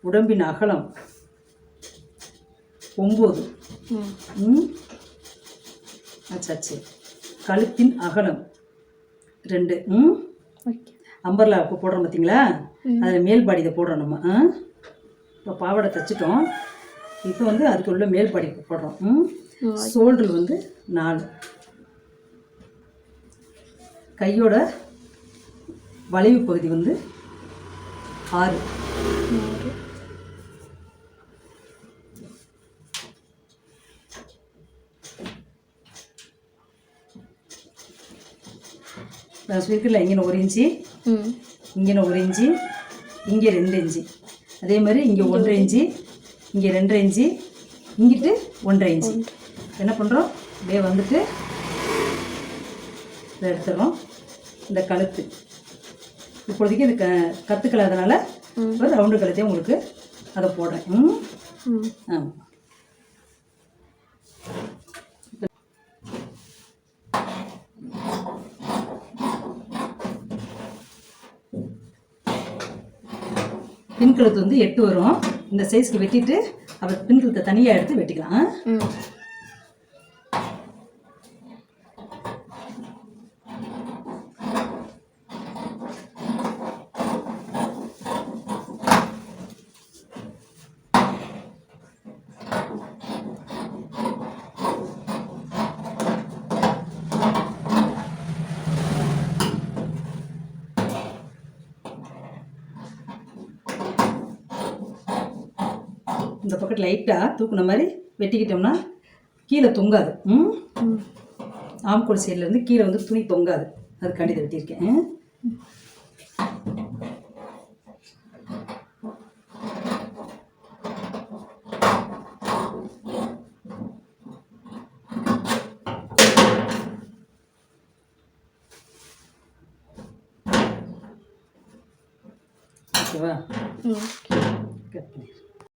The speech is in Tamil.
உடம்பின் அகலம் 9. ஆச்சாச்சு. கழுத்தின் அகலம் 2. அம்பர்லா இப்போ போடுறோம் பார்த்தீங்களா, அதில் மேல் பாடி இதை போடுறோம் நம்ம. இப்போ பாவாடை தைச்சிட்டோம், இப்போ வந்து அதுக்கு உள்ள மேல் பாடி போடுறோம். ஷோல்டர் வந்து 4. கையோட வளைவு பகுதி வந்து 6. நான் சொல்லியிருக்கல, இங்கே 1 இன்ச்சு, இங்கே 1 இன்ச்சு, இங்கே 2 இன்ச்சு, அதே மாதிரி இங்கே 1.5 இன்ச்சு, இங்கே 2.5 இன்ச்சு, இங்கிட்டு 1.5 இன்ச்சு. என்ன பண்ணுறோம், அப்படியே வந்துட்டு இதை எடுத்துடுறோம். இந்த கழுத்து இப்போதைக்கு இது கற்றுக்கலாதனால இப்போ ரவுண்டு கழுத்தையும் உங்களுக்கு அதை போடுறேன். ஆமாம். பின் கழுத்து வந்து 8 வரும். இந்த சைஸ்க்கு வெட்டிட்டு அப்புறம் பின் கழுத்தை தனியாக எடுத்து வெட்டிக்கலாம். இந்த பக்கத்தில் லைட்டாக தூக்குன மாதிரி வெட்டிக்கிட்டோம்னா கீழே தொங்காது. ஆம்கோல் சைட்லேருந்து கீழே வந்து துணி தொங்காது. அதுக்காண்டி இதை வெட்டியிருக்கேன். ஓகேவா? கட் பண்ணி